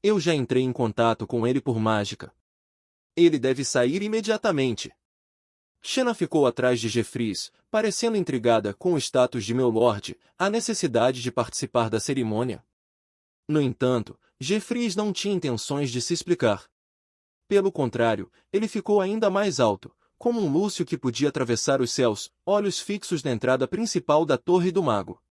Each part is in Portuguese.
Eu já entrei em contato com ele por mágica. Ele deve sair imediatamente. Xena ficou atrás de Jeffries, parecendo intrigada com o status de meu lord, a necessidade de participar da cerimônia. No entanto, Jeffries não tinha intenções de se explicar. Pelo contrário, ele ficou ainda mais alto, como um lúcio que podia atravessar os céus, olhos fixos na entrada principal da Torre do Mago.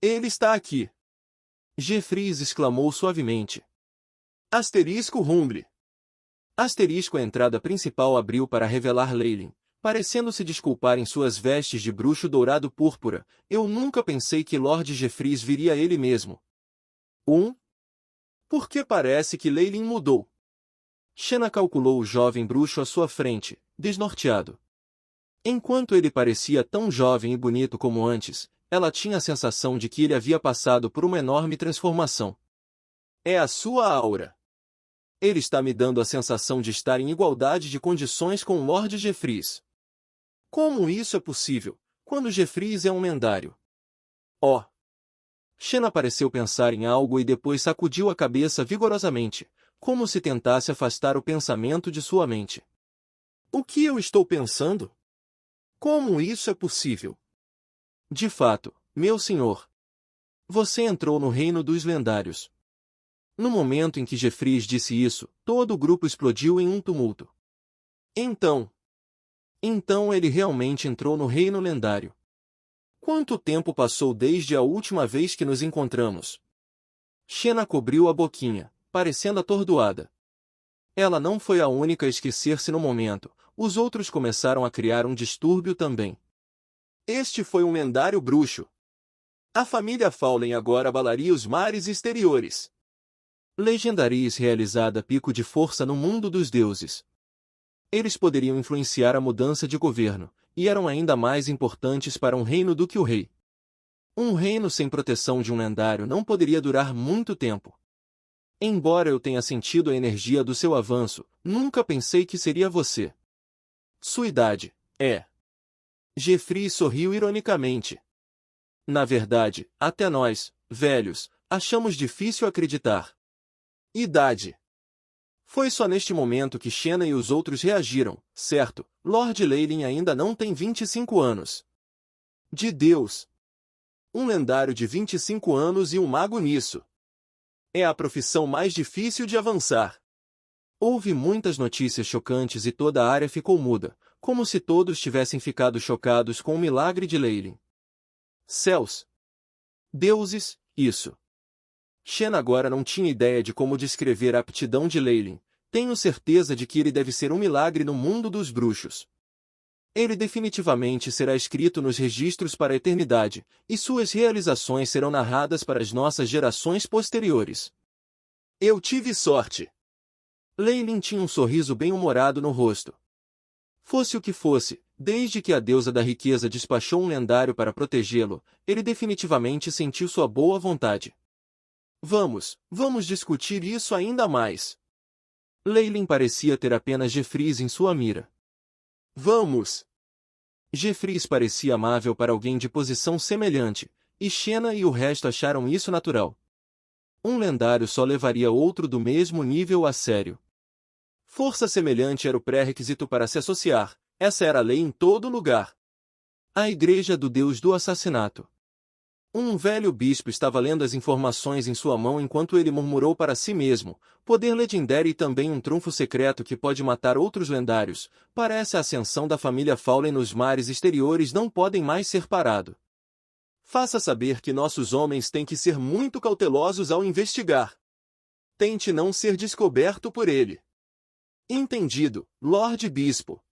Ele está aqui! Jeffries exclamou suavemente. Asterisco Rumble. Asterisco. A entrada principal abriu para revelar Leylin, parecendo se desculpar em suas vestes de bruxo dourado púrpura. Eu nunca pensei que Lord Jeffries viria ele mesmo. Porque parece que Leylin mudou. Xena calculou o jovem bruxo à sua frente, desnorteado. Enquanto ele parecia tão jovem e bonito como antes, ela tinha a sensação de que ele havia passado por uma enorme transformação. É a sua aura. Ele está me dando a sensação de estar em igualdade de condições com Lord Jeffries. Como isso é possível, quando Jeffries é um lendário? Oh! Xena pareceu pensar em algo e depois sacudiu a cabeça vigorosamente, como se tentasse afastar o pensamento de sua mente. O que eu estou pensando? Como isso é possível? De fato, meu senhor. Você entrou no reino dos lendários. No momento em que Jeffries disse isso, todo o grupo explodiu em um tumulto. Então ele realmente entrou no reino lendário. Quanto tempo passou desde a última vez que nos encontramos? Xena cobriu a boquinha, parecendo atordoada. Ela não foi a única a esquecer-se no momento, os outros começaram a criar um distúrbio também. Este foi um lendário bruxo. A família Fallen agora abalaria os mares exteriores. Legendarias realizada pico de força no mundo dos deuses. Eles poderiam influenciar a mudança de governo, e eram ainda mais importantes para um reino do que o rei. Um reino sem proteção de um lendário não poderia durar muito tempo. Embora eu tenha sentido a energia do seu avanço, nunca pensei que seria você. Sua idade, é. Jeffries sorriu ironicamente. Na verdade, até nós, velhos, achamos difícil acreditar. Idade. Foi só neste momento que Xena e os outros reagiram, certo? Lord Leylin ainda não tem 25 anos. De Deus! Um lendário de 25 anos e um mago nisso. É a profissão mais difícil de avançar. Houve muitas notícias chocantes e toda a área ficou muda, como se todos tivessem ficado chocados com o milagre de Leylin. Céus! Deuses, isso! Xena agora não tinha ideia de como descrever a aptidão de Leylin. Tenho certeza de que ele deve ser um milagre no mundo dos bruxos. Ele definitivamente será escrito nos registros para a eternidade, e suas realizações serão narradas para as nossas gerações posteriores. Eu tive sorte. Leylin tinha um sorriso bem-humorado no rosto. Fosse o que fosse, desde que a deusa da riqueza despachou um lendário para protegê-lo, ele definitivamente sentiu sua boa vontade. Vamos discutir isso ainda mais. Leylin parecia ter apenas Jeffries em sua mira. Vamos! Jeffries parecia amável para alguém de posição semelhante, e Xena e o resto acharam isso natural. Um lendário só levaria outro do mesmo nível a sério. Força semelhante era o pré-requisito para se associar, essa era a lei em todo lugar. A Igreja do Deus do Assassinato. Um velho bispo estava lendo as informações em sua mão enquanto ele murmurou para si mesmo, poder legendário e também um trunfo secreto que pode matar outros lendários, parece a ascensão da família Fallen nos mares exteriores não podem mais ser parado. Faça saber que nossos homens têm que ser muito cautelosos ao investigar. Tente não ser descoberto por ele. Entendido, Lorde Bispo.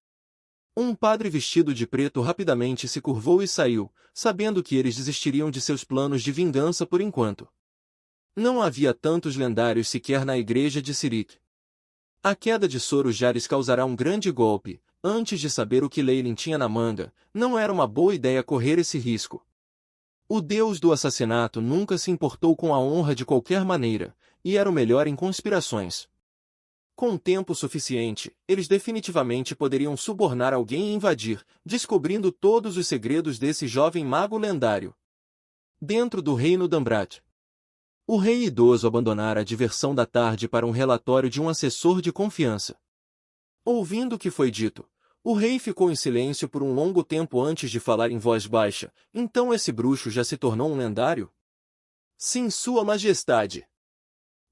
Um padre vestido de preto rapidamente se curvou e saiu, sabendo que eles desistiriam de seus planos de vingança por enquanto. Não havia tantos lendários sequer na igreja de Sirik. A queda de Soros Jares causará um grande golpe. Antes de saber o que Leylin tinha na manga, não era uma boa ideia correr esse risco. O deus do assassinato nunca se importou com a honra de qualquer maneira, e era o melhor em conspirações. Com tempo suficiente, eles definitivamente poderiam subornar alguém e invadir, descobrindo todos os segredos desse jovem mago lendário. Dentro do reino Dambrat. O rei idoso abandonara a diversão da tarde para um relatório de um assessor de confiança. Ouvindo o que foi dito, o rei ficou em silêncio por um longo tempo antes de falar em voz baixa. Então esse bruxo já se tornou um lendário? Sim, Sua Majestade.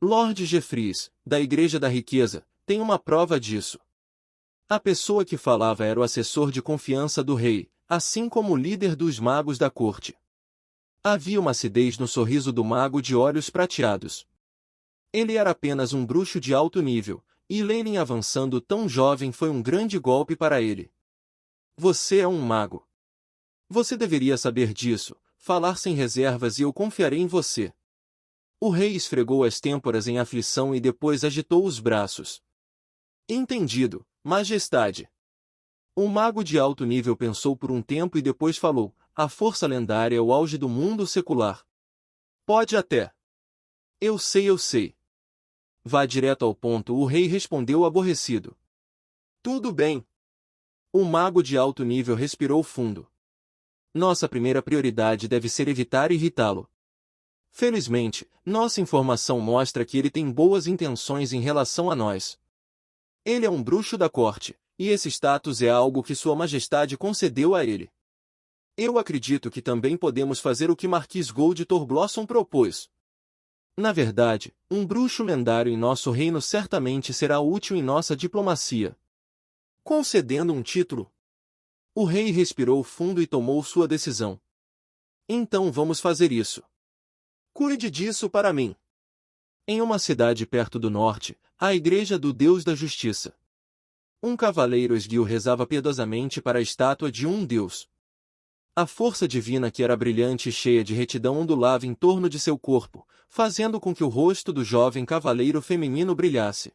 Lord Jeffreys, da Igreja da Riqueza, tem uma prova disso. A pessoa que falava era o assessor de confiança do rei, assim como o líder dos magos da corte. Havia uma acidez no sorriso do mago de olhos prateados. Ele era apenas um bruxo de alto nível, e Leyline avançando tão jovem foi um grande golpe para ele. Você é um mago. Você deveria saber disso, falar sem reservas e eu confiarei em você. O rei esfregou as têmporas em aflição e depois agitou os braços. Entendido, Majestade. O mago de alto nível pensou por um tempo e depois falou, a força lendária é o auge do mundo secular. Pode até. Eu sei. Vá direto ao ponto, o rei respondeu aborrecido. Tudo bem. O mago de alto nível respirou fundo. Nossa primeira prioridade deve ser evitar irritá-lo. Felizmente, nossa informação mostra que ele tem boas intenções em relação a nós. Ele é um bruxo da corte, e esse status é algo que Sua Majestade concedeu a ele. Eu acredito que também podemos fazer o que Marquis Gold Torblossom propôs. Na verdade, um bruxo lendário em nosso reino certamente será útil em nossa diplomacia. Concedendo um título. O rei respirou fundo e tomou sua decisão. Então vamos fazer isso. Cuide disso para mim. Em uma cidade perto do norte, a igreja do Deus da Justiça. Um cavaleiro esguio rezava piedosamente para a estátua de um deus. A força divina que era brilhante e cheia de retidão ondulava em torno de seu corpo, fazendo com que o rosto do jovem cavaleiro feminino brilhasse.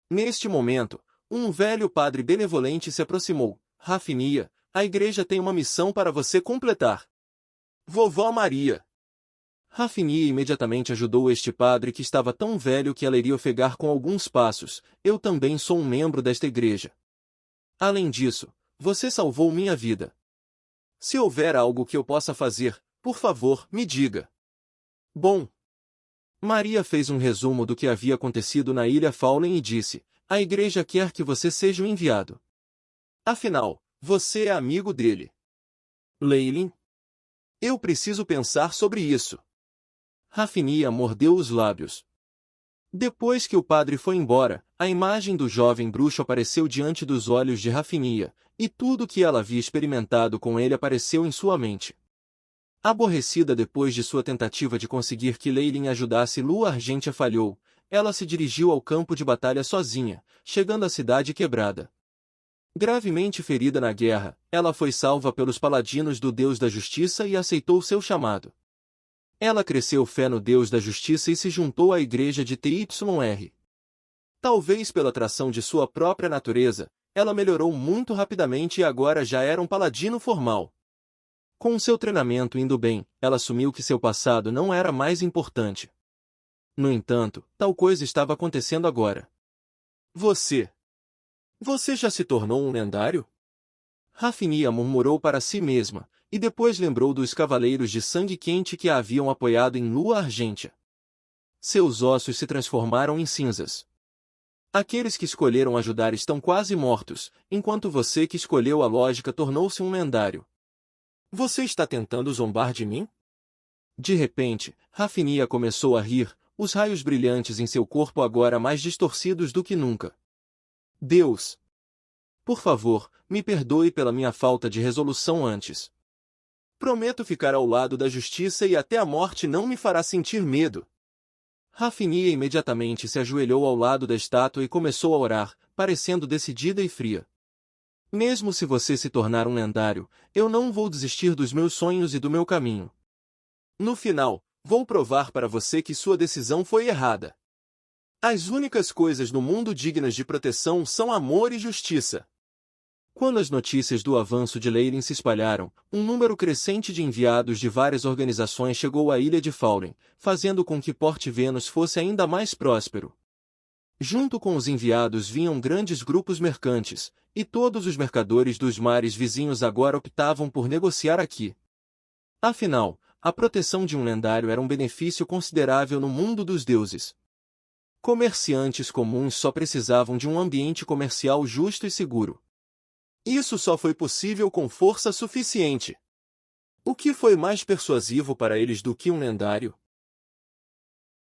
Neste momento, um velho padre benevolente se aproximou. Rafinia, a igreja tem uma missão para você completar. Vovó Maria. Rafinia imediatamente ajudou este padre que estava tão velho que ela iria ofegar com alguns passos. Eu também sou um membro desta igreja. Além disso, você salvou minha vida. Se houver algo que eu possa fazer, por favor, me diga. Bom. Maria fez um resumo do que havia acontecido na Ilha Fallen e disse, a igreja quer que você seja o enviado. Afinal, você é amigo dele. Leyline? Eu preciso pensar sobre isso. Rafinia mordeu os lábios. Depois que o padre foi embora, a imagem do jovem bruxo apareceu diante dos olhos de Rafinia, e tudo o que ela havia experimentado com ele apareceu em sua mente. Aborrecida depois de sua tentativa de conseguir que Leyline ajudasse Lua Argentia falhou, ela se dirigiu ao campo de batalha sozinha, chegando à cidade quebrada. Gravemente ferida na guerra, ela foi salva pelos paladinos do Deus da Justiça e aceitou seu chamado. Ela cresceu fé no Deus da Justiça e se juntou à igreja de TYR. Talvez pela atração de sua própria natureza, ela melhorou muito rapidamente e agora já era um paladino formal. Com seu treinamento indo bem, ela assumiu que seu passado não era mais importante. No entanto, tal coisa estava acontecendo agora. Você já se tornou um lendário? Rafinia murmurou para si mesma, e depois lembrou dos cavaleiros de sangue quente que a haviam apoiado em Lua Argentia. Seus ossos se transformaram em cinzas. Aqueles que escolheram ajudar estão quase mortos, enquanto você que escolheu a lógica tornou-se um lendário. Você está tentando zombar de mim? De repente, Rafinia começou a rir, os raios brilhantes em seu corpo agora mais distorcidos do que nunca. Deus! Por favor, me perdoe pela minha falta de resolução antes. Prometo ficar ao lado da justiça e até a morte não me fará sentir medo. Rafinia imediatamente se ajoelhou ao lado da estátua e começou a orar, parecendo decidida e fria. Mesmo se você se tornar um lendário, eu não vou desistir dos meus sonhos e do meu caminho. No final, vou provar para você que sua decisão foi errada. As únicas coisas no mundo dignas de proteção são amor e justiça. Quando as notícias do avanço de Leyline se espalharam, um número crescente de enviados de várias organizações chegou à ilha de Fallen, fazendo com que Port Venus fosse ainda mais próspero. Junto com os enviados vinham grandes grupos mercantes, e todos os mercadores dos mares vizinhos agora optavam por negociar aqui. Afinal, A proteção de um lendário era um benefício considerável no mundo dos deuses. Comerciantes comuns só precisavam de um ambiente comercial justo e seguro. Isso só foi possível com força suficiente. O que foi mais persuasivo para eles do que um lendário?